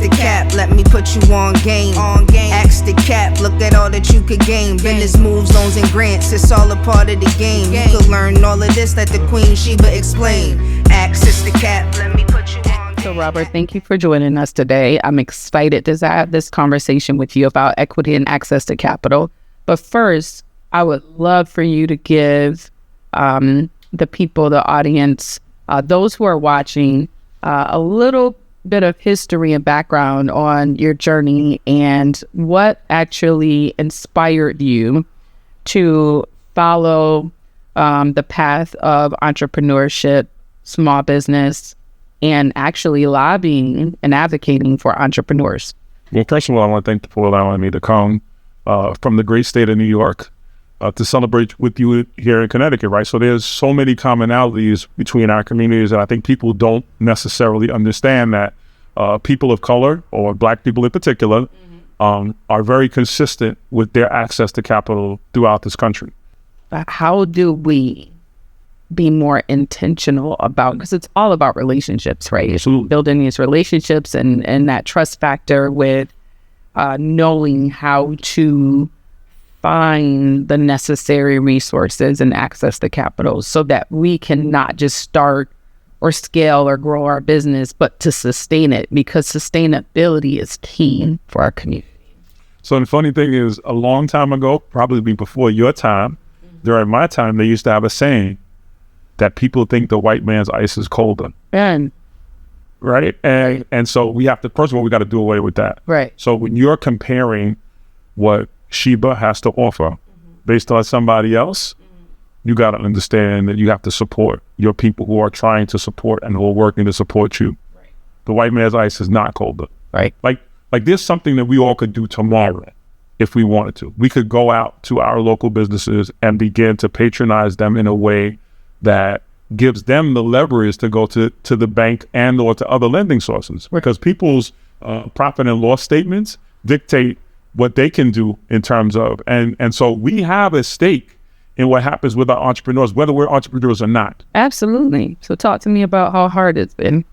Axe2Cap, let me put you on game. Axe2Cap, look at all that you could gain. Business moves, loans, and grants, it's all a part of the game. You could learn all of this, let the Queen Sheba explain. Axe2Cap, let me put you on game. So Robert, thank you for joining us today. I'm excited to have this conversation with you about equity and access to capital. But first, I would love for you to give the people, the audience, those who are watching, a little bit of history and background on your journey and what actually inspired you to follow the path of entrepreneurship, small business, and actually lobbying and advocating for entrepreneurs. Well, first of all, I want to thank you for allowing me to come from the great state of New York to celebrate with you here in Connecticut, right? So there's so many commonalities between our communities, and I think people don't necessarily understand that people of color, or Black people in particular, are very consistent with their access to capital throughout this country. How do we be more intentional about, because it's all about relationships, right? Absolutely. Building these relationships and that trust factor with knowing how to find the necessary resources and access to capital so that we can not just start or scale or grow our business, but to sustain it, because sustainability is key for our community. So the funny thing is, a long time ago, probably before your time, during my time, they used to have a saying that people think the white man's ice is colder. And right? And so we have to, first of all, we got to do away with that. right. So when you're comparing what Sheba has to offer based on somebody else, you got to understand that you have to support your people who are trying to support and who are working to support you. Right. The white man's ice is not colder. Right. Like there's something that we all could do tomorrow if we wanted to. We could go out to our local businesses and begin to patronize them in a way that gives them the leverage to go to the bank and or to other lending sources. Because people's profit and loss statements dictate what they can do in terms of, and so we have a stake in what happens with our entrepreneurs, whether we're entrepreneurs or not. Absolutely. So talk to me about how hard it's been,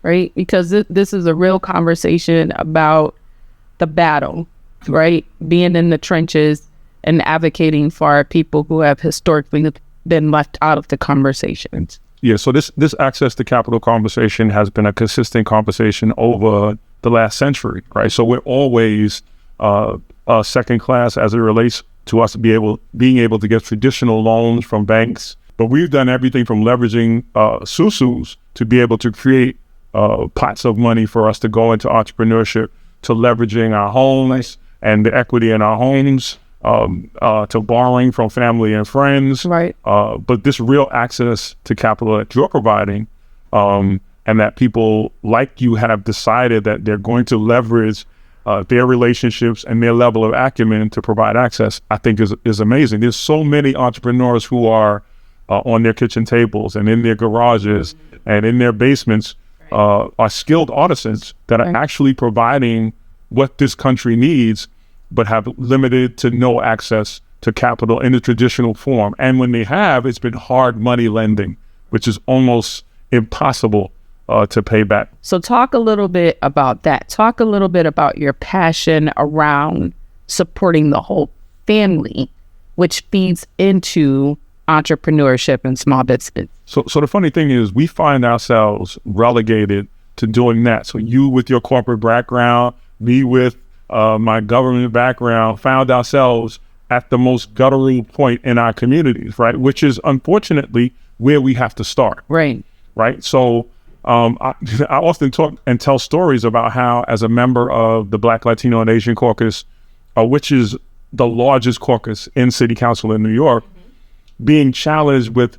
right? Because this is a real conversation about the battle, right? Being in the trenches and advocating for our people who have historically been left out of the conversations. Yeah, so this access to capital conversation has been a consistent conversation over the last century, right? So we're always second class as it relates to us being able to get traditional loans from banks. But we've done everything from leveraging susus to be able to create pots of money for us to go into entrepreneurship, to leveraging our homes and the equity in our homes, to borrowing from family and friends. Right. But this real access to capital that you're providing, and that people like you have decided that they're going to leverage their relationships and their level of acumen to provide access, I think is amazing. There's so many entrepreneurs who are on their kitchen tables and in their garages and in their basements, are skilled artisans that are actually providing what this country needs, but have limited to no access to capital in the traditional form. And when they have, it's been hard money lending, which is almost impossible to pay back. So talk a little bit about that. Talk a little bit about your passion around supporting the whole family, which feeds into entrepreneurship and small business. So the funny thing is, we find ourselves relegated to doing that. So you with your corporate background, me with my government background, found ourselves at the most guttural point in our communities, right? Which is unfortunately where we have to start. Right. Right. So I often talk and tell stories about how, as a member of the Black, Latino, and Asian Caucus, which is the largest caucus in City Council in New York, being challenged with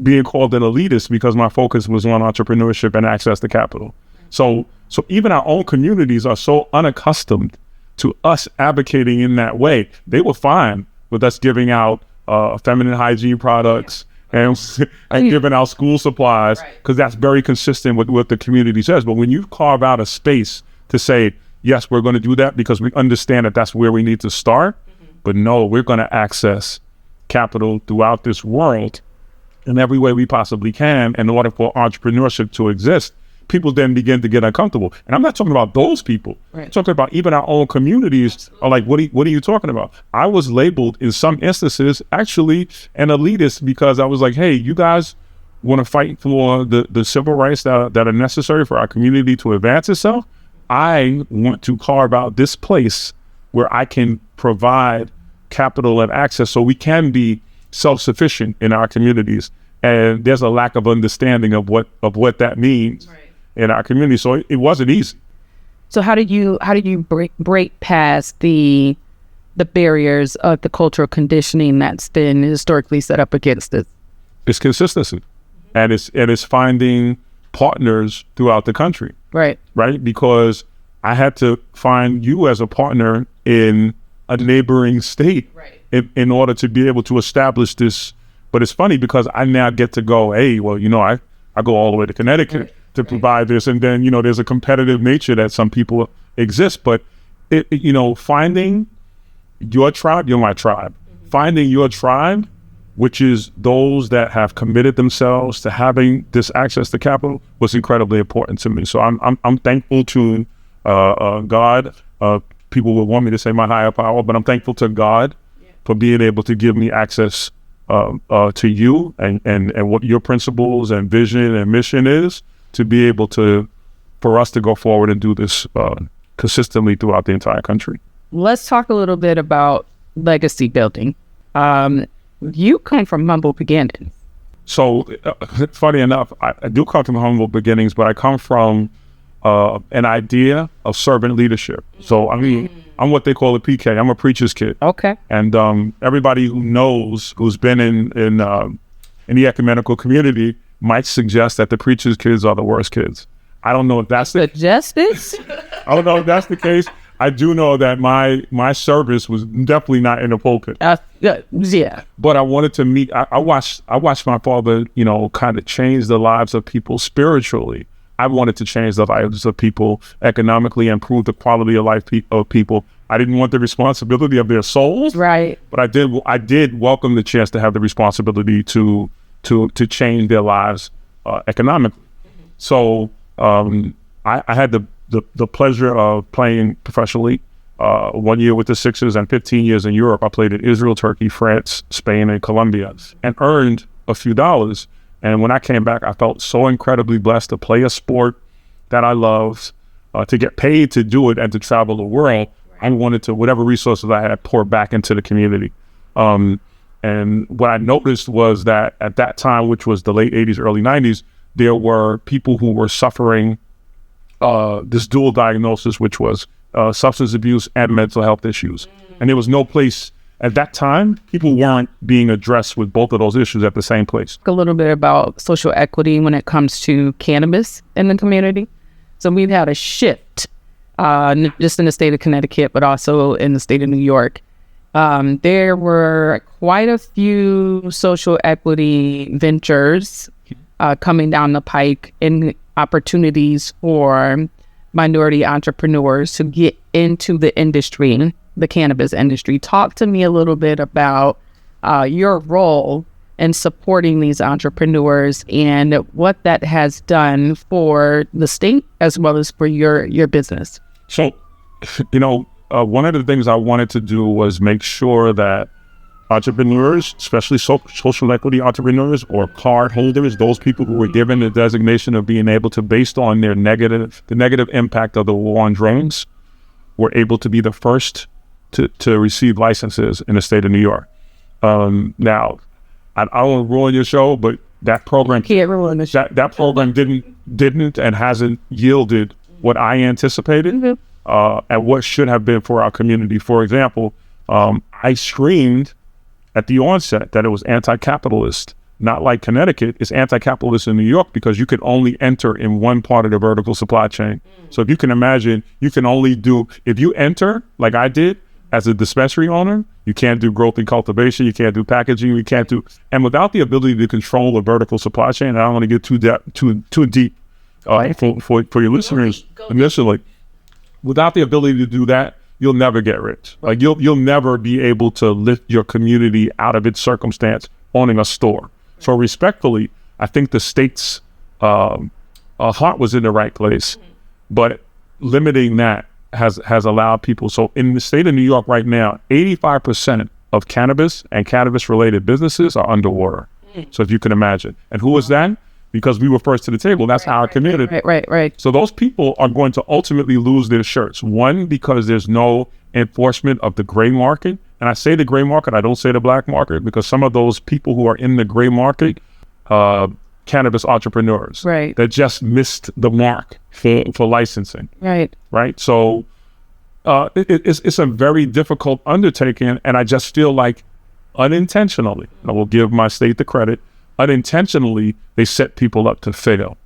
being called an elitist because my focus was on entrepreneurship and access to capital. So even our own communities are so unaccustomed to us advocating in that way. They were fine with us giving out feminine hygiene products and giving out school supplies, because that's very consistent with what the community says. But when you carve out a space to say, yes, we're going to do that because we understand that that's where we need to start, but no, we're going to access capital throughout this world in every way we possibly can in order for entrepreneurship to exist. people then begin to get uncomfortable. And I'm not talking about those people. Right. I'm talking about even our own communities are like, what are you talking about? I was labeled in some instances actually an elitist because I was like, hey, you guys want to fight for the civil rights that are necessary for our community to advance itself. I want to carve out this place where I can provide capital and access so we can be self-sufficient in our communities. And there's a lack of understanding of what that means in our community. So it wasn't easy. So how did you break past the barriers of the cultural conditioning that's been historically set up against it? It's consistency, and it's finding partners throughout the country. Right. Because I had to find you as a partner in a neighboring state in order to be able to establish this. But it's funny because I now get to go, hey, well, I go all the way to Connecticut to provide this. And then, there's a competitive nature that some people exist. But, finding your tribe, you're my tribe. Finding your tribe, which is those that have committed themselves to having this access to capital, was incredibly important to me. So I'm thankful to God. People would want me to say my higher power, but I'm thankful to God for being able to give me access to you and what your principles and vision and mission is, to be able for us to go forward and do this consistently throughout the entire country. Let's talk a little bit about legacy building. You come from humble beginnings. So funny enough, I do come from humble beginnings, but I come from an idea of servant leadership. So I'm what they call a PK. I'm a preacher's kid. Okay. And everybody who's been in the ecumenical community might suggest that the preacher's kids are the worst kids. I don't know if that's I don't know if that's the case. I do know that my service was definitely not in the pulpit. Yeah. But I wanted to meet. I watched my father, kind of change the lives of people spiritually. I wanted to change the lives of people economically, improve the quality of life of people. I didn't want the responsibility of their souls, right? But I did welcome the chance to have the responsibility to change their lives economically. So I had the pleasure of playing professionally 1 year with the Sixers and 15 years in Europe. I played in Israel, Turkey, France, Spain, and Colombia, and earned a few dollars. And when I came back, I felt so incredibly blessed to play a sport that I loved, to get paid to do it and to travel the world. I wanted to, whatever resources I had, pour back into the community. And what I noticed was that at that time, which was the late 80s, early 90s, there were people who were suffering this dual diagnosis, which was substance abuse and mental health issues. And there was no place. At that time, people weren't being addressed with both of those issues at the same place. A little bit about social equity when it comes to cannabis in the community. So we've had a shift, just in the state of Connecticut, but also in the state of New York. There were quite a few social equity ventures coming down the pike in opportunities for minority entrepreneurs to get into the industry, the cannabis industry. Talk to me a little bit about your role in supporting these entrepreneurs and what that has done for the state as well as for your business. So, one of the things I wanted to do was make sure that entrepreneurs, especially social equity entrepreneurs or card holders, those people who were given the designation of being able to, based on the negative impact of the war on drugs, were able to be the first to receive licenses in the state of New York. Now, I don't want to ruin your show, but that program can't ruin the show. That program didn't and hasn't yielded what I anticipated, and what should have been for our community. For example, I screamed at the onset that it was anti-capitalist. Not like Connecticut, it's anti-capitalist in New York because you could only enter in one part of the vertical supply chain. So if you can imagine, you can only if you enter like I did as a dispensary owner, you can't do growth and cultivation, you can't do packaging, and without the ability to control the vertical supply chain, and I don't want to get too deep for your listeners initially, without the ability to do that, you'll never get rich. Like you'll never be able to lift your community out of its circumstance owning a store. So respectfully, I think the state's heart was in the right place, but limiting that has allowed people. So in the state of New York right now, 85% of cannabis and cannabis-related businesses are underwater. So if you can imagine. And who was that? Because we were first to the table. That's our community. Right. So those people are going to ultimately lose their shirts. One, because there's no enforcement of the gray market. And I say the gray market, I don't say the black market, because some of those people who are in the gray market, cannabis entrepreneurs, that just missed the mark for licensing. Right. So it's a very difficult undertaking. And I just feel like unintentionally, I will give my state the credit, unintentionally, they set people up to fail.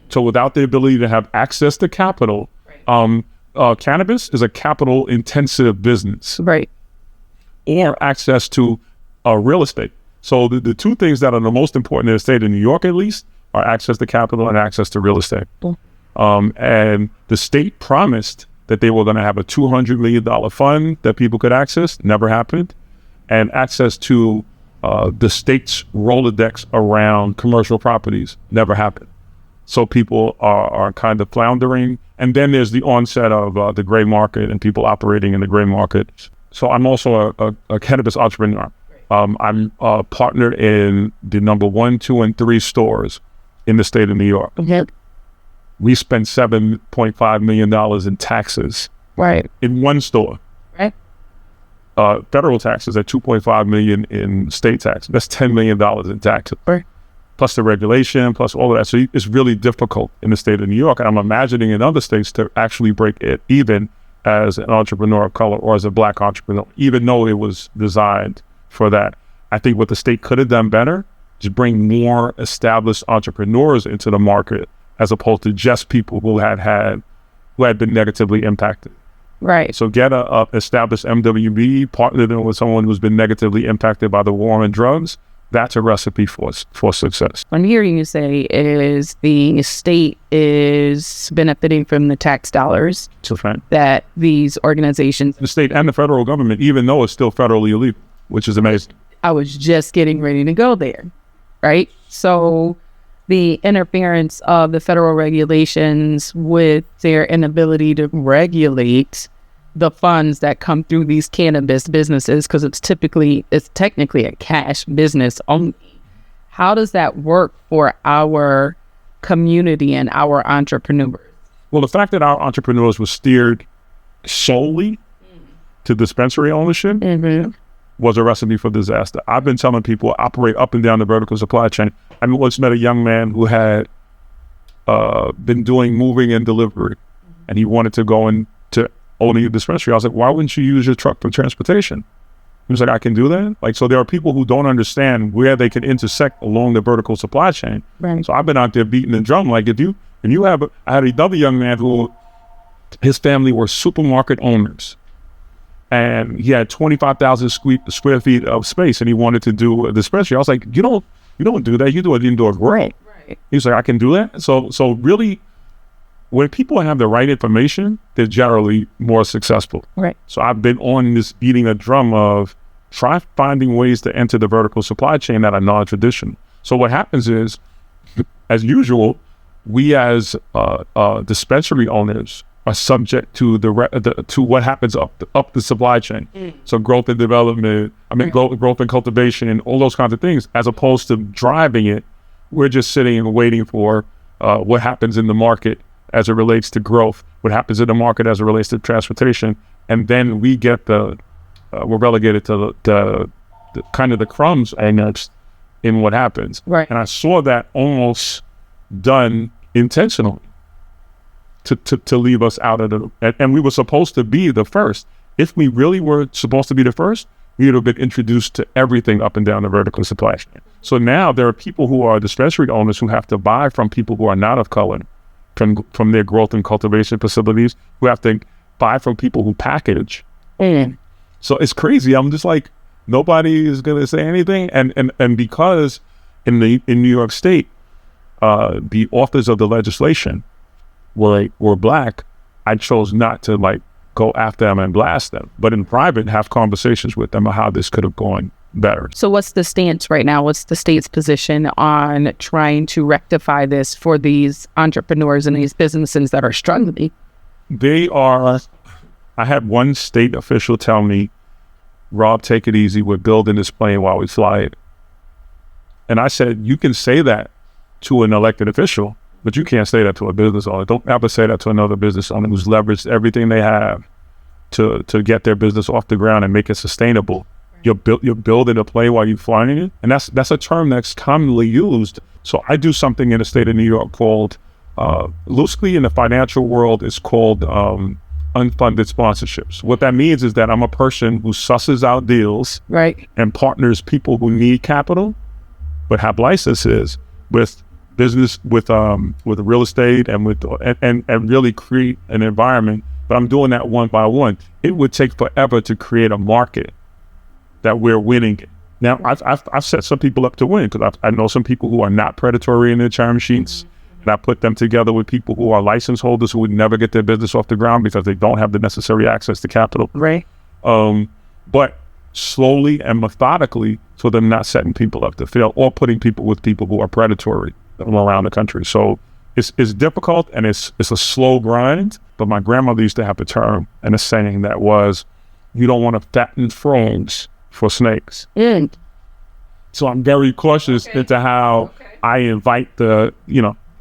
So without the ability to have access to capital, cannabis is a capital intensive business. Or access to real estate. So the two things that are the most important in the state of New York, at least, are access to capital and access to real estate. And the state promised that they were going to have a $200 million fund that people could access. Never happened. And access to the state's Rolodex around commercial properties. Never happened. So people are kind of floundering. And then there's the onset of the gray market and people operating in the gray market. So I'm also a cannabis entrepreneur. I'm partnered in the number 1, 2, and 3 stores in the state of New York. We spent $7.5 million in taxes in one store. Federal taxes at $2.5 million in state tax. That's $10 million in taxes. Plus the regulation, plus all of that. So it's really difficult in the state of New York. And I'm imagining in other states to actually break it even as an entrepreneur of color or as a black entrepreneur, even though it was designed for that. I think what the state could have done better is bring more established entrepreneurs into the market as opposed to just people who had been negatively impacted. So get a established MWB, partner them with someone who's been negatively impacted by the war on drugs. That's a recipe for success. What I'm hearing you say is the state is benefiting from the tax dollars that these organizations... The state and the federal government, even though it's still federally illegal, which is amazing. I was just getting ready to go there, right? So the interference of the federal regulations with their inability to regulate the funds that come through these cannabis businesses, because it's technically a cash business only. How does that work for our community and our entrepreneurs? Well, the fact that our entrepreneurs were steered solely to dispensary ownership was a recipe for disaster. I've been telling people operate up and down the vertical supply chain. I once met a young man who had been doing moving and delivery, and he wanted to go into owning a dispensary. I was like, why wouldn't you use your truck for transportation? He was like, I can do that. Like, so there are people who don't understand where they can intersect along the vertical supply chain. So I've been out there beating the drum. Like, I had another young man who, his family were supermarket owners, and he had 25,000 square feet of space, and he wanted to do a dispensary. I was like, you don't do that. You do an indoor grow. He was like, I can do that. So really, when people have the right information, they're generally more successful. So I've been on this beating a drum of try finding ways to enter the vertical supply chain that are non-traditional. So what happens is, as usual, we as dispensary owners are subject to to what happens up the supply chain. So growth and development, growth and cultivation, and all those kinds of things. As opposed to driving it, we're just sitting and waiting for what happens in the market as it relates to growth, what happens in the market as it relates to transportation, and then we get we're relegated to the kind of the crumbs next in what happens. And I saw that almost done intentionally to leave us out of and we were supposed to be the first. If we really were supposed to be the first, we would have been introduced to everything up and down the vertical supply chain. So now there are people who are dispensary owners who have to buy from people who are not of color, from their growth and cultivation facilities, who have to buy from people who package. So it's crazy. I'm just like, nobody is going to say anything. And because in New York State, the authors of the legislation were black, I chose not to go after them and blast them, but in private have conversations with them about how this could have gone better. So what's the stance right now? What's the state's position on trying to rectify this for these entrepreneurs and these businesses that are struggling? I had one state official tell me, Rob, take it easy. We're building this plane while we fly it. And I said, you can say that to an elected official, but you can't say that to a business owner. Don't ever say that to another business owner who's leveraged everything they have to get their business off the ground and make it sustainable. You're building a plane while you're flying it. And that's a term that's commonly used. So I do something in the state of New York called, loosely in the financial world, it's called unfunded sponsorships. What that means is that I'm a person who susses out deals, right, and partners people who need capital, but have licenses with business, with real estate, and and really create an environment. But I'm doing that one by one. It would take forever to create a market that we're winning in. Now, I've set some people up to win, because I know some people who are not predatory in their term sheets, and I put them together with people who are license holders who would never get their business off the ground because they don't have the necessary access to capital. right. But slowly and methodically, so they're not setting people up to fail or putting people with people who are predatory around the country. So it's difficult, and it's a slow grind. But my grandmother used to have a term and a saying that was, you don't want to fatten frogs for snakes. So I'm very cautious into how I invite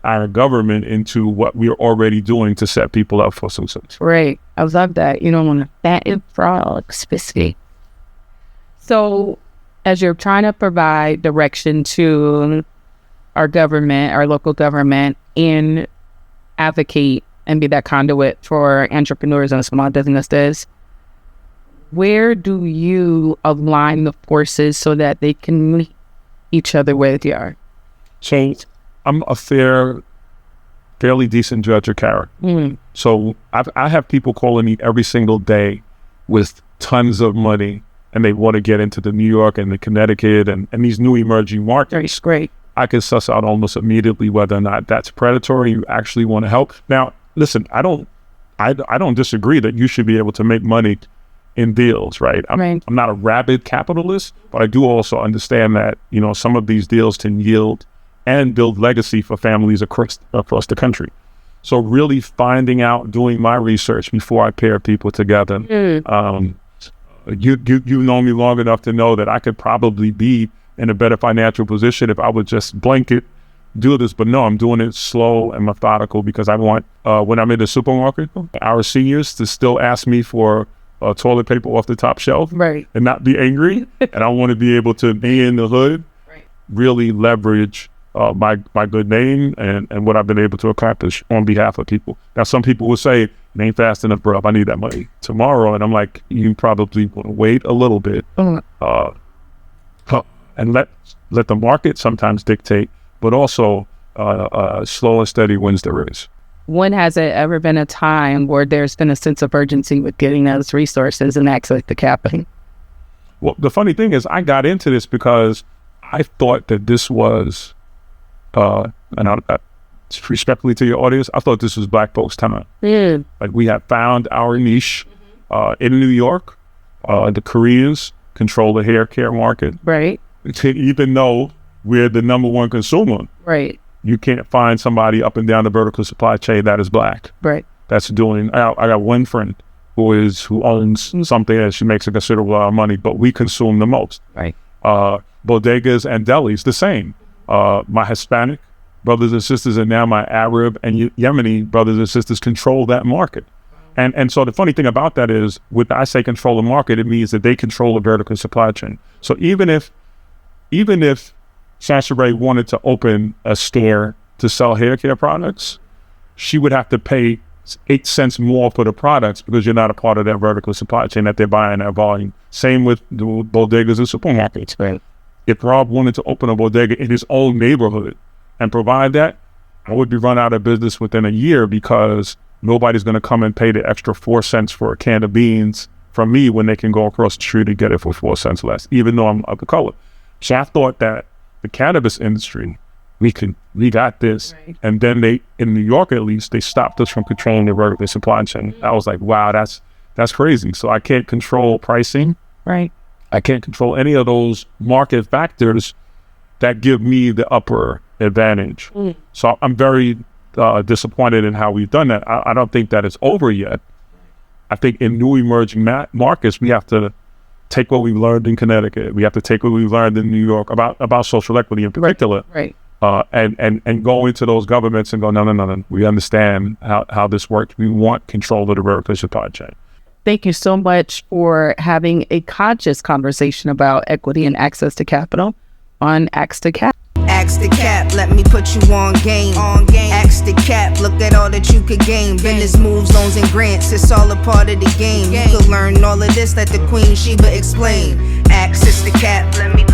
our government into what we're already doing to set people up for success. Right. I love that. You don't want to fatten frogs, specific. So as you're trying to provide direction to our government, our local government, and advocate and be that conduit for entrepreneurs and small businesses, where do you align the forces so that they can meet each other where they are? So I'm a fairly decent judge of character. So I have people calling me every single day with tons of money, and they want to get into the New York and the Connecticut and these new emerging markets. Great. I can suss out almost immediately whether or not that's predatory, you actually want to help. Now, listen, I don't disagree that you should be able to make money in deals, right? I'm not a rabid capitalist, but I do also understand that, some of these deals can yield and build legacy for families across the country. So really finding out, doing my research before I pair people together. You know me long enough to know that I could probably be in a better financial position if I would just blanket do this, but no, I'm doing it slow and methodical because I want, when I'm in the supermarket, our seniors to still ask me for toilet paper off the top shelf, right, and not be angry. And I want to be able to be in the hood, really leverage my good name and what I've been able to accomplish on behalf of people. Now, some people will say, it ain't fast enough, bro. I need that money tomorrow. And I'm like, you probably want to wait a little bit and let the market sometimes dictate, but also slow and steady wins the race. When has it ever been a time where there's been a sense of urgency with getting those resources and access to capital? Well, the funny thing is I got into this because I thought that this was, respectfully to your audience, I thought this was Black folks' time. Like, we had found our niche in New York. The Koreans control the hair care market. Right. Even though we're the number one consumer. Right. You can't find somebody up and down the vertical supply chain that is Black. Right. That's doing, I got one friend who owns something and she makes a considerable amount of money, but we consume the most. Right. Bodegas and delis, the same. My Hispanic brothers and sisters and now my Arab and Yemeni brothers and sisters control that market. And so the funny thing about that is, when I say control the market, it means that they control the vertical supply chain. So even if Sanshere wanted to open a store to sell hair care products, she would have to pay 8 cents more for the products because you're not a part of that vertical supply chain that they're buying at volume. Same with the bodegas and supermarkets. Right. If Rob wanted to open a bodega in his own neighborhood and provide that, I would be run out of business within a year because nobody's going to come and pay the extra 4 cents for a can of beans from me when they can go across the street and get it for 4 cents less, even though I'm of the color. So I thought that the cannabis industry, we got this. Right. And then they, in New York at least, they stopped us from controlling the vertical supply chain. I was like, wow, that's crazy. So I can't control pricing. Right. I can't control any of those market factors that give me the upper advantage. So I'm very disappointed in how we've done that. I don't think that it's over yet. I think in new emerging markets, we have to take what we've learned in Connecticut. We have to take what we've learned in New York about social equity in particular. Right. And go into those governments and go, no. We understand how this works. We want control of the vertical supply chain. Thank you so much for having a conscious conversation about equity and access to capital on Axe2Cap. Axe2Cap, let me put you on game. Axe2Cap, look at all that you could gain. Business moves, loans, and grants, it's all a part of the game. You could learn all of this, let the Queen Sheba explain. Axe2Cap, let me